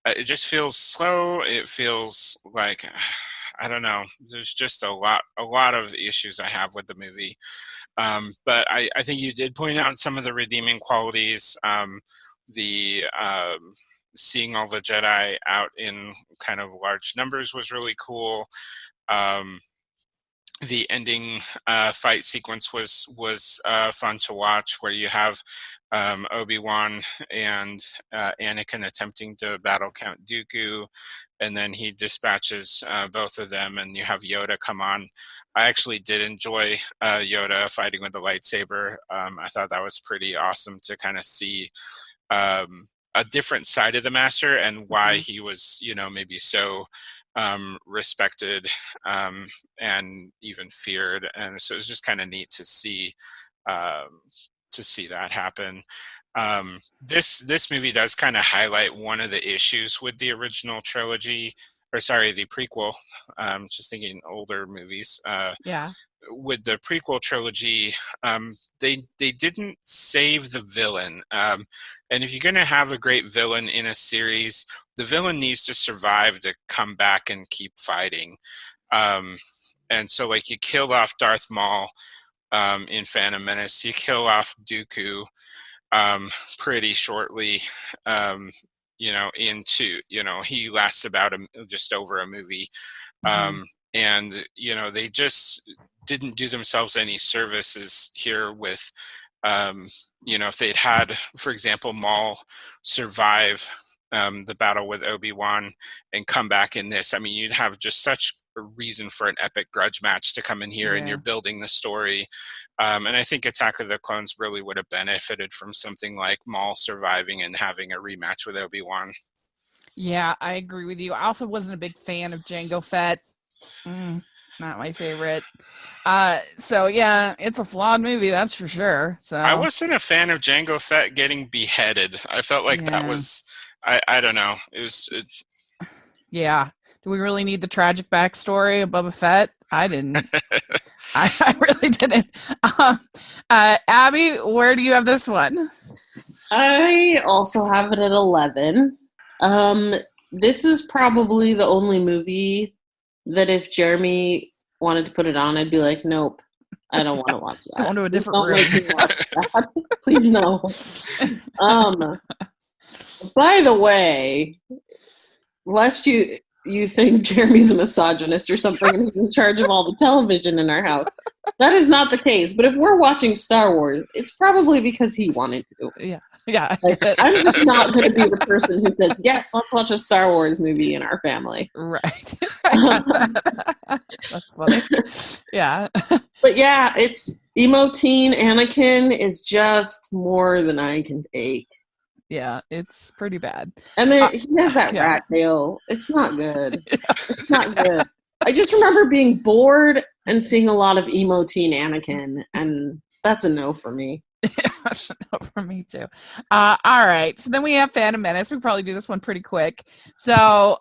C: it just feels slow. It feels like, I don't know, there's just a lot of issues I have with the movie, but I think you did point out some of the redeeming qualities. The seeing all the Jedi out in kind of large numbers was really cool. The ending fight sequence was fun to watch, where you have Obi-Wan and Anakin attempting to battle Count Dooku, and then he dispatches both of them, and you have Yoda come on. I actually did enjoy Yoda fighting with the lightsaber. I thought that was pretty awesome to kind of see a different side of the Master, and why he was, maybe so respected and even feared. And so it's just kind of neat to see that happen. This movie does kind of highlight one of the issues with the original trilogy, the prequel. Just thinking older movies. With the prequel trilogy, they didn't save the villain. And if you're going to have a great villain in a series, the villain needs to survive to come back and keep fighting. And so, like, you killed off Darth Maul in Phantom Menace. You kill off Dooku pretty shortly. Into he lasts about just over a movie. And they just didn't do themselves any services here with if they'd had, for example, Maul survive the battle with Obi-Wan and come back in this. I mean, you'd have just such a reason for an epic grudge match to come in here, and you're building the story. And I think Attack of the Clones really would have benefited from something like Maul surviving and having a rematch with Obi-Wan.
A: Yeah, I agree with you. I also wasn't a big fan of Jango Fett. Not my favorite. So yeah, it's a flawed movie, that's for sure. So
C: I wasn't a fan of Jango Fett getting beheaded. I felt like that was, I don't know. Yeah.
A: Do we really need the tragic backstory of Boba Fett? I didn't. I really didn't. Abby, where do you have this one?
B: I also have it at 11. This is probably the only movie that if Jeremy wanted to put it on, I'd be like, nope, I don't want to watch that.
A: Going to a different room.
B: Make me watch that. Please no. By the way, lest you think Jeremy's a misogynist or something and he's in charge of all the television in our house, that is not the case. But if we're watching Star Wars, it's probably because he wanted to.
A: Yeah. Yeah.
B: Like, I'm just not going to be the person who says, yes, let's watch a Star Wars movie in our family.
A: Right. That's funny. Yeah.
B: But yeah, it's emo teen Anakin is just more than I can take.
A: Yeah, it's pretty bad.
B: And there, he has that
A: yeah.
B: rat tail. It's not good. It's not good. I just remember being bored and seeing a lot of emo teen Anakin, and that's a no for me.
A: That's a no for me too. All right. So then we have Phantom Menace. We probably do this one pretty quick. So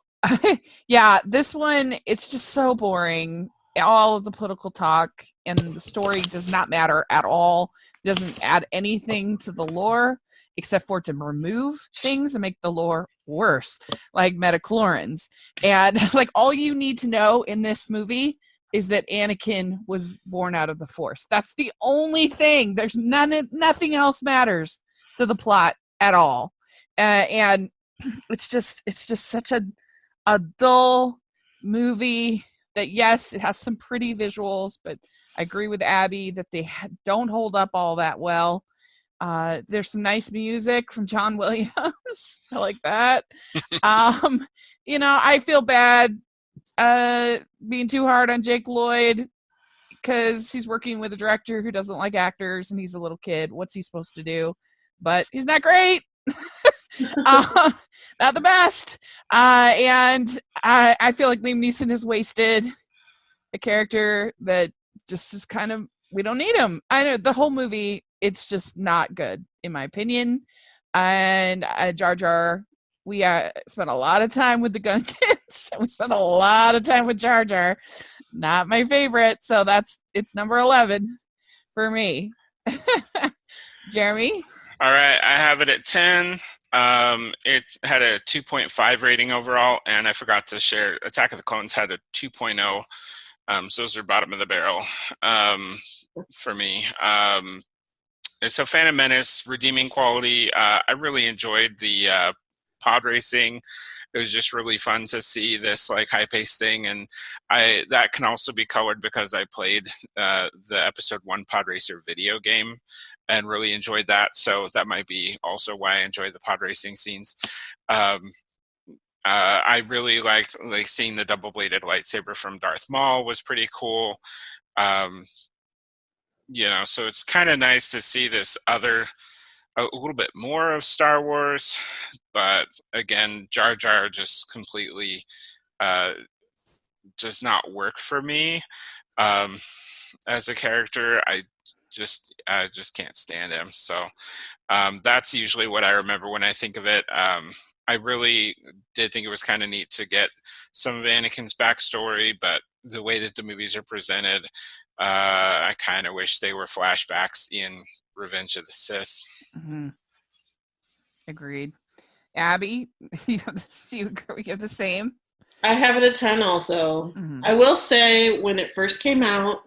A: yeah, this one, it's just so boring. All of the political talk and the story does not matter at all. It doesn't add anything to the lore except for to remove things and make the lore worse, like metachlorines. And like all you need to know in this movie is that Anakin was born out of the Force. That's the only thing. There's nothing else matters to the plot at all. And it's just such a dull movie that, yes, it has some pretty visuals, but I agree with Abby that they don't hold up all that well. There's some nice music from John Williams. I like that. I feel bad being too hard on Jake Lloyd because he's working with a director who doesn't like actors and he's a little kid. What's he supposed to do? But he's not great. Not the best. And I feel like Liam Neeson has wasted a character that just is kind of, we don't need him. I know the whole movie, it's just not good in my opinion. And Jar Jar, we spent a lot of time with the Gunkins and we spent a lot of time with Jar Jar. Not my favorite. So it's number 11 for me. Jeremy?
C: All right, I have it at 10. It had a 2.5 rating overall, and I forgot to share Attack of the Clones had a 2.0. So those are bottom of the barrel for me. So Phantom Menace, redeeming quality. I really enjoyed the pod racing. It was just really fun to see this like high-paced thing, and that can also be colored because I played the Episode 1 Pod Racer video game and really enjoyed that. So that might be also why I enjoyed the pod racing scenes. I really liked seeing the double-bladed lightsaber from Darth Maul was pretty cool. So it's kind of nice to see this a little bit more of Star Wars, but again, Jar Jar just completely does not work for me as a character. I just can't stand him. So that's usually what I remember when I think of it. I really did think it was kind of neat to get some of Anakin's backstory, but the way that the movies are presented, I kind of wish they were flashbacks in Revenge of the Sith.
A: Mm-hmm. Agreed. Abby, you have the same?
B: I have it at 10 also.
A: Mm-hmm.
B: I will say when it first came out,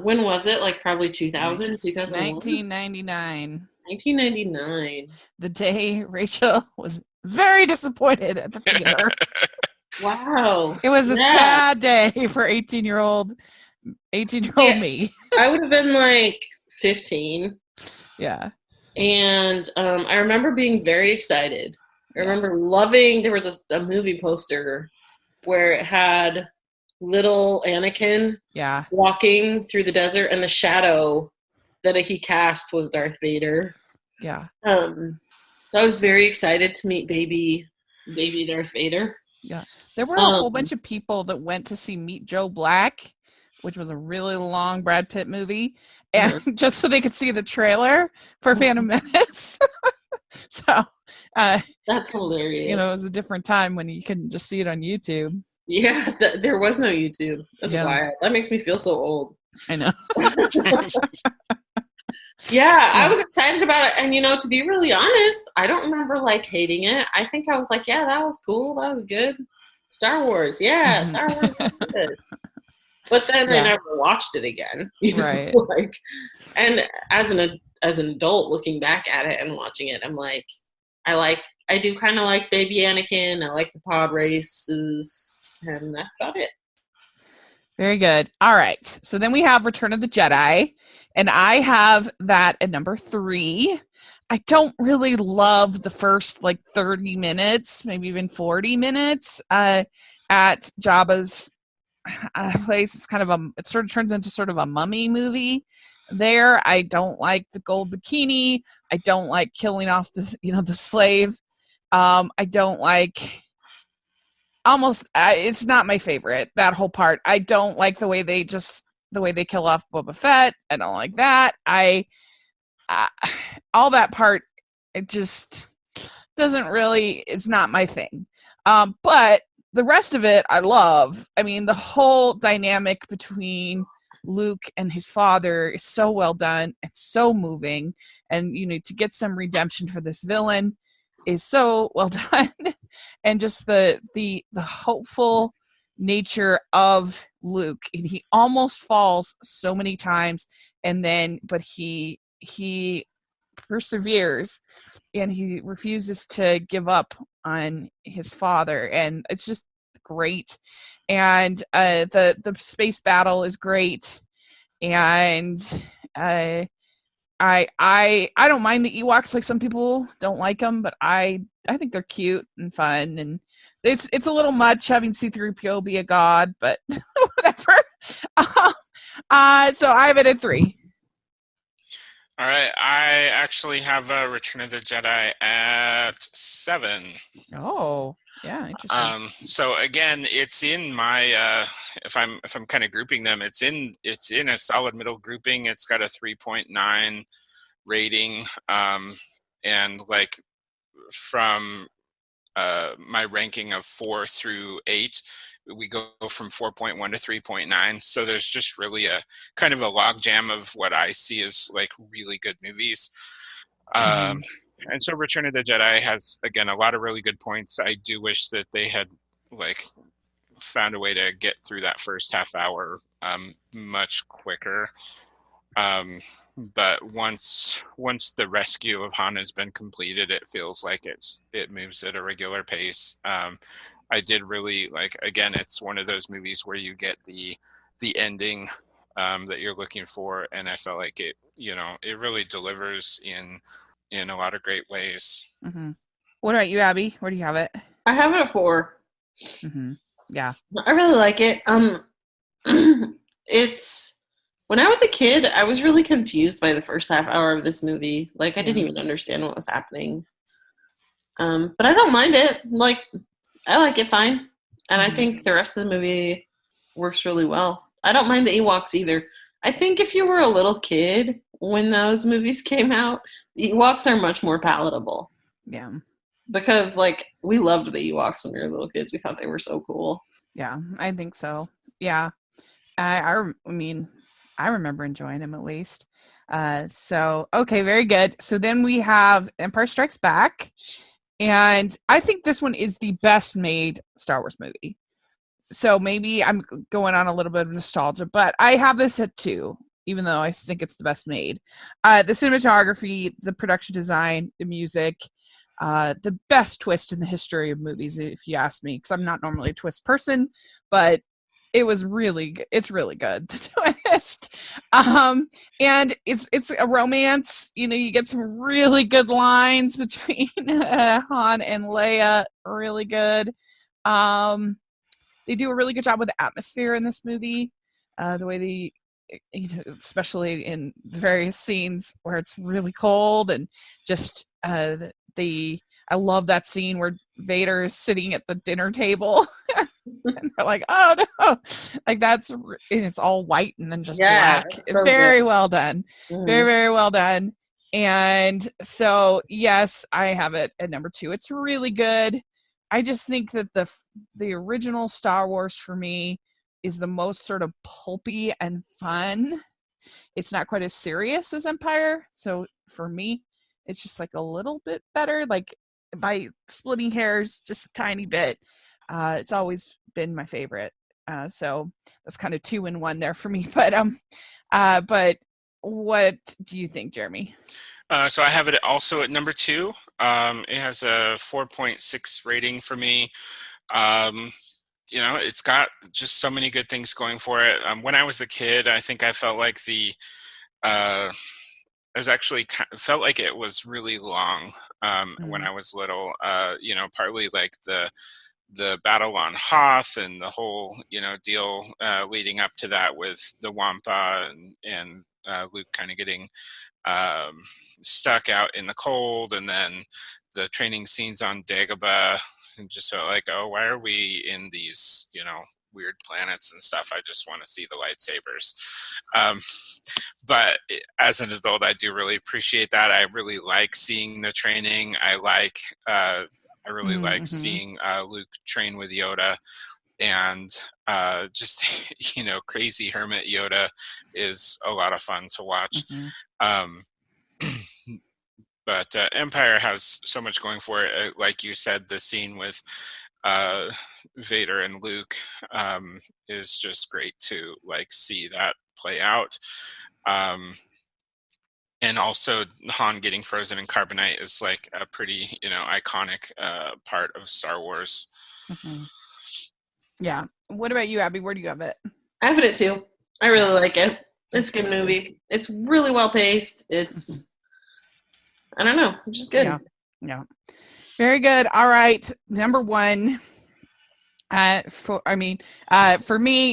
B: when was it? Like probably 2000, 2001?
A: 1999.
B: 1999.
A: The day Rachel was very disappointed at the theater.
B: Wow.
A: It was a sad day for 18-year-old me.
B: I would have been like 15.
A: Yeah.
B: And I remember being very excited. I remember loving, there was a movie poster where it had little Anakin walking through the desert, and the shadow that he cast was Darth Vader.
A: Yeah.
B: So I was very excited to meet baby Darth Vader.
A: Yeah. There were a whole bunch of people that went to see Meet Joe Black, which was a really long Brad Pitt movie, and just so they could see the trailer for Phantom Menace. So
B: that's hilarious.
A: It was a different time when you couldn't just see it on YouTube.
B: Yeah, there was no YouTube. That's wild. That makes me feel so old.
A: I know.
B: Yeah, I was excited about it. And, to be really honest, I don't remember, hating it. I think I was like, yeah, that was cool. That was good. Star Wars. Yeah, Star Wars was good. But then I never watched it again.
A: Right.
B: And as an adult looking back at it and watching it, I'm like, I do kind of like baby Anakin. I like the pod races. And that's about it.
A: Very good. All right. So then we have Return of the Jedi. And I have that at number 3. I don't really love the first like 30 minutes, maybe even 40 minutes at Jabba's place. It's kind of it sort of turns into sort of a mummy movie there. I don't like the gold bikini. I don't like killing off the slave. I don't like it's not my favorite, that whole part. I don't like the way they kill off Boba Fett. I don't like that. All that part, it just doesn't really, it's not my thing. But the rest of it, I love. I mean, the whole dynamic between Luke and his father is so well done. It's so moving. And, to get some redemption for this villain is so well done. And just the hopeful nature of Luke. And he almost falls so many times. But he perseveres, and he refuses to give up on his father, and it's just great. And the space battle is great, and I don't mind the Ewoks. Like, some people don't like them, but I think they're cute and fun, and it's a little much having C-3PO be a god, but whatever. So I have it at 3.
C: All right, I actually have Return of the Jedi at 7.
A: Oh, yeah, interesting.
C: So again, it's in my if I'm kind of grouping them, it's in a solid middle grouping. It's got a 3.9 rating, and like from my ranking of 4 through 8. We go from 4.1 to 3.9. So there's just really a kind of a logjam of what I see as like really good movies. And so Return of the Jedi has, again, a lot of really good points. I do wish that they had like found a way to get through that first half hour much quicker. But once the rescue of Han has been completed, it feels like it moves at a regular pace. I did really like, again, it's one of those movies where you get the ending that you're looking for, and I felt like it really delivers in a lot of great ways.
A: Mm-hmm. What about you, Abby? Where do you have it?
B: I have it at 4.
A: Mm-hmm. Yeah,
B: I really like it. It's, when I was a kid, I was really confused by the first half hour of this movie. Like, I didn't even understand what was happening. But I don't mind it. Like, I like it fine. And I think the rest of the movie works really well. I don't mind the Ewoks either. I think if you were a little kid when those movies came out, the Ewoks are much more palatable.
A: Yeah.
B: Because, like, we loved the Ewoks when we were little kids. We thought they were so cool.
A: Yeah, I think so. Yeah. I mean, I remember enjoying them at least. So, okay, very good. So then we have Empire Strikes Back. And I think this one is the best made Star Wars movie. So maybe I'm going on a little bit of nostalgia, but I have this at 2, even though I think it's the best made. The cinematography, the production design, the music, the best twist in the history of movies, if you ask me, because I'm not normally a twist person, but it's really good, the twist. And it's a romance. You get some really good lines between Han and Leia, really good. They do a really good job with the atmosphere in this movie, the way they, especially in the various scenes where it's really cold, and just I love that scene where Vader is sitting at the dinner table. And they're like, oh no, like and it's all white and then just black. It's so very good. Well done. Mm-hmm. Very, very well done. And so, yes, I have it at number 2. It's really good. I just think that the original Star Wars for me is the most sort of pulpy and fun. It's not quite as serious as Empire. So for me, it's just like a little bit better, like by splitting hairs just a tiny bit. It's always been my favorite. So that's kind of 2 in 1 there for me. But what do you think, Jeremy?
C: So I have it also at number 2. It has a 4.6 rating for me. It's got just so many good things going for it. When I was a kid, I think I felt like the was actually felt like it was really long when I was little. Partly like the battle on Hoth and the whole deal leading up to that with the Wampa and Luke kind of getting stuck out in the cold, and then the training scenes on Dagobah, and just felt like, oh, why are we in these weird planets and stuff? I just want to see the lightsabers. But as an adult, I do really appreciate that. I really like seeing the training. I really like seeing Luke train with Yoda, and just crazy hermit Yoda is a lot of fun to watch. But Empire has so much going for it. Like you said, the scene with Vader and Luke is just great to see that play out. And also Han getting frozen in carbonite is like a pretty iconic part of Star Wars.
A: Yeah. What about you, Abby? Where do you have it?
B: I have it at 2. I really like it. It's a good movie. It's really well paced. It's I don't know, just good.
A: Yeah. Very good. All right. Number 1. For me,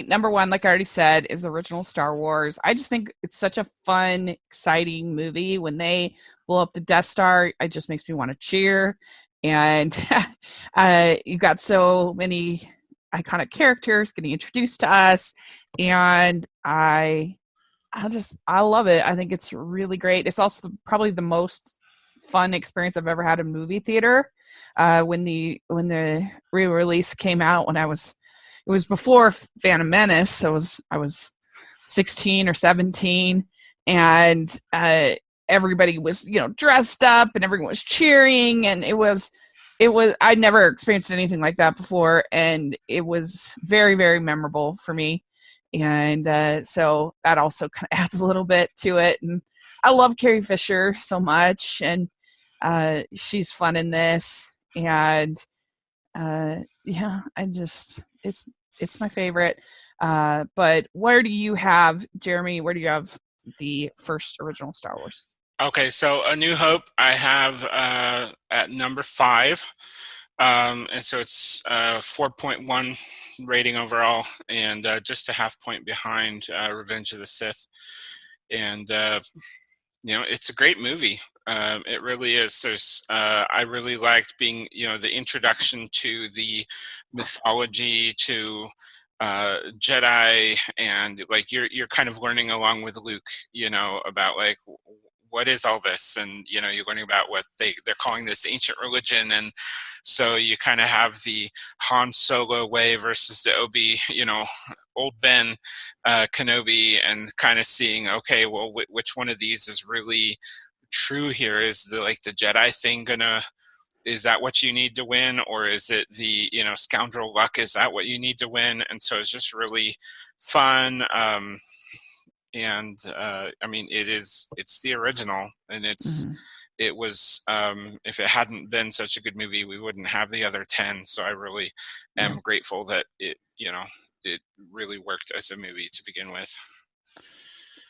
A: number 1, like I already said, is the original Star Wars. I just think it's such a fun, exciting movie. When they blow up the Death Star, it just makes me want to cheer. And you've got so many iconic characters getting introduced to us, and I love it. I think it's really great. It's also probably the most fun experience I've ever had in movie theater. When the re-release came out, it was before Phantom Menace, so I was 16 or 17, and everybody was dressed up and everyone was cheering, and it was I'd never experienced anything like that before, and it was very, very memorable for me. And so that also kind of adds a little bit to it. And I love Carrie Fisher so much, and she's fun in this. And it's my favorite. But where do you have, Jeremy, where do you have the first original Star Wars?
C: Okay, so A New Hope I have at number 5. And so it's 4.1 rating overall, and just a half point behind Revenge of the Sith. And it's a great movie. It really is. I really liked being the introduction to the mythology, to Jedi, and like you're kind of learning along with Luke about like what is all this, and you're learning about what they're calling this ancient religion. And so you kind of have the Han Solo way versus the old Ben Kenobi, and kind of seeing, okay, well, which one of these is really true here? Is the Jedi thing is that what you need to win, or is it the scoundrel luck? Is that what you need to win? And so it's just really fun. It's the original, and it was if it hadn't been such a good movie, we wouldn't have the other 10. So I really am grateful that it really worked as a movie to begin with.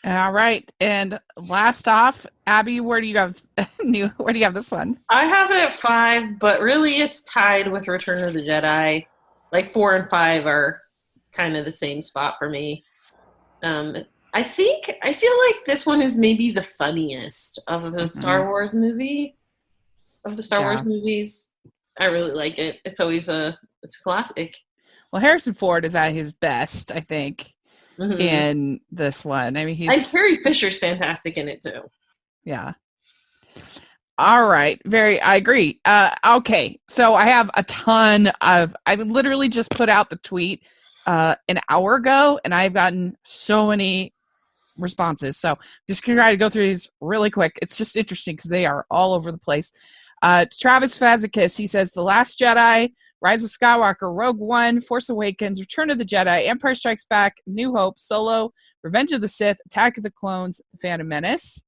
A: All right, and last off, Abby, where do you have this one? I
B: have it at 5, but really it's tied with Return of the Jedi. Like 4 and 5 are kind of the same spot for me. I feel like this one is maybe the funniest of the Star Wars movie. Of the Star Wars movies. I really like it. It's always it's a classic.
A: Well, Harrison Ford is at his best, I think, in this one. I mean,
B: and Carrie Fisher's fantastic in it too.
A: Yeah. All right. I agree. Okay. So I have a ton of, I literally just put out the tweet an hour ago, and I've gotten so many responses. So just going to try to go through these really quick. It's just interesting because they are all over the place. Travis Fazikis, he says, The Last Jedi, Rise of Skywalker, Rogue One, Force Awakens, Return of the Jedi, Empire Strikes Back, New Hope, Solo, Revenge of the Sith, Attack of the Clones, Phantom Menace.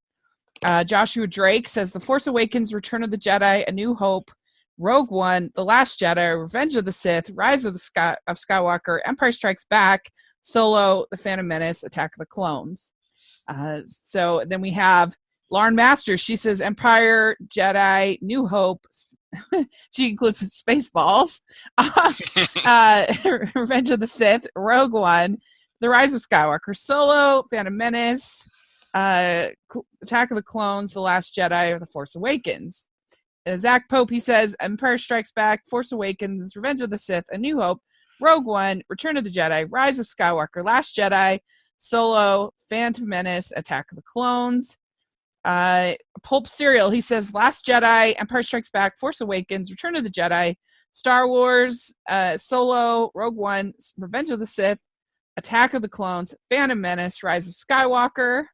A: Joshua Drake says The Force Awakens, Return of the Jedi, A New Hope, Rogue One, The Last Jedi, Revenge of the Sith, Rise of Skywalker, Empire Strikes Back, Solo, The Phantom Menace, Attack of the Clones. So then we have Lauren Masters, she says Empire, Jedi, New Hope. She includes Spaceballs, Revenge of the Sith, Rogue One, The Rise of Skywalker, Solo, Phantom Menace, Attack of the Clones, The Last Jedi, or The Force Awakens. Zach Pope, he says Empire Strikes Back, Force Awakens, Revenge of the Sith, A New Hope, Rogue One, Return of the Jedi, Rise of Skywalker, Last Jedi, Solo, Phantom Menace, Attack of the Clones. Pulp Cereal, he says Last Jedi, Empire Strikes Back, Force Awakens, Return of the Jedi, Star Wars, Solo, Rogue One, Revenge of the Sith, Attack of the Clones, Phantom Menace, Rise of Skywalker.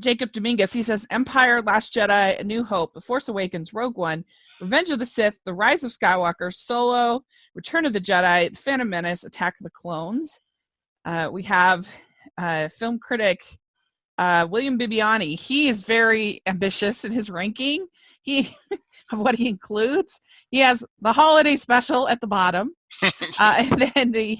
A: Jacob Dominguez, he says Empire, Last Jedi, A New Hope, The Force Awakens, Rogue One, Revenge of the Sith, The Rise of Skywalker, Solo, Return of the Jedi, Phantom Menace, Attack of the Clones. We have film critic William Bibiani. He is very ambitious in his ranking of what he includes. He has the holiday special at the bottom, and then the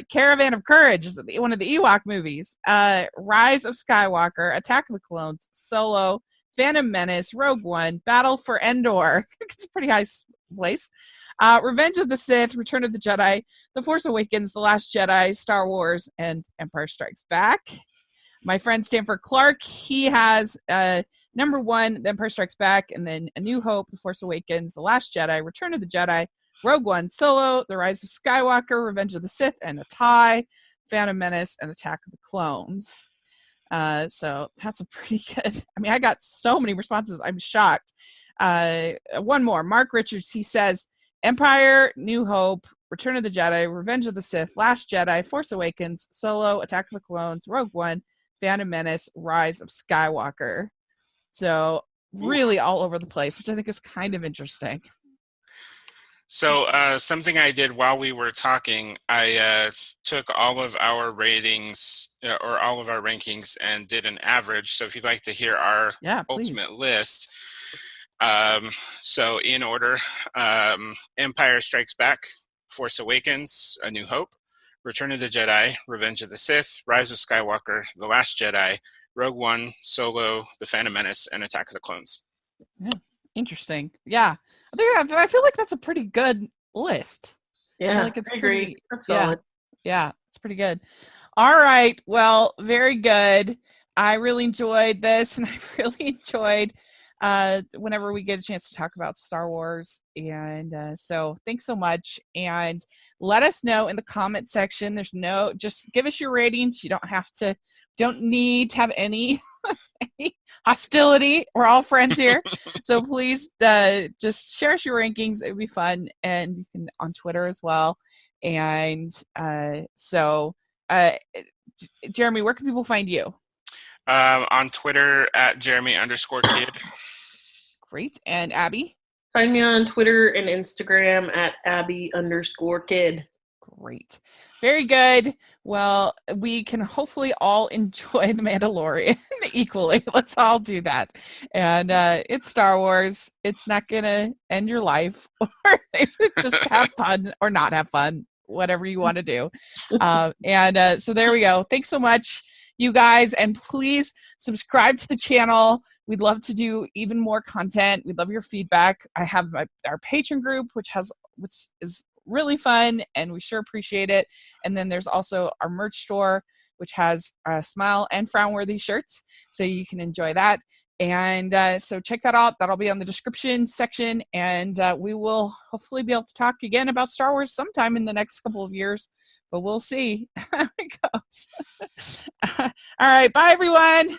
A: Caravan of Courage, one of the Ewok movies, Rise of Skywalker, Attack of the Clones, Solo, Phantom Menace, Rogue One, Battle for Endor. It's a pretty high place. Revenge of the Sith, Return of the Jedi, The Force Awakens, The Last Jedi, Star Wars, and Empire Strikes Back. My friend Stanford Clark, he has number 1, The Empire Strikes Back, and then A New Hope, The Force Awakens, The Last Jedi, Return of the Jedi, Rogue One, Solo, The Rise of Skywalker, Revenge of the Sith, and a tie, Phantom Menace, and Attack of the Clones. So that's a pretty good. I mean, I got so many responses. I'm shocked. One more. Mark Richards, he says Empire, New Hope, Return of the Jedi, Revenge of the Sith, Last Jedi, Force Awakens, Solo, Attack of the Clones, Rogue One, Phantom Menace, Rise of Skywalker. So really all over the place, which I think is kind of interesting.
C: So something I did while we were talking, I took all of our ratings or all of our rankings and did an average. So if you'd like to hear our ultimate list. So in order, Empire Strikes Back, Force Awakens, A New Hope, Return of the Jedi, Revenge of the Sith, Rise of Skywalker, The Last Jedi, Rogue One, Solo, The Phantom Menace, and Attack of the Clones.
A: Yeah, interesting. Yeah, I feel like that's a pretty good list.
B: Yeah,
A: I
B: agree. Pretty, that's solid.
A: Yeah, it's pretty good. All right, well, very good. I really enjoyed this, and I really enjoyed whenever we get a chance to talk about Star Wars. And so thanks so much. And let us know in the comment section. Just give us your ratings. You don't need to have any hostility. We're all friends here. So please just share us your rankings. It would be fun. And you can on Twitter as well. And Jeremy, where can people find you?
C: On Twitter at Jeremy_kid.
A: Great. And Abby?
B: Find me on Twitter and Instagram at Abby_kid.
A: Great. Very good. Well, we can hopefully all enjoy The Mandalorian equally. Let's all do that. And it's Star Wars. It's not going to end your life, or just have fun or not have fun, whatever you want to do. So there we go. Thanks so much, you guys, and please subscribe to the channel. We'd love to do even more content. We'd love your feedback. I have our Patreon group, which is really fun, and we sure appreciate it. And then there's also our merch store, which has smile and frown worthy shirts, so you can enjoy that. And so check that out. That'll be on the description section, and we will hopefully be able to talk again about Star Wars sometime in the next couple of years, but we'll see how it goes. All right, bye everyone.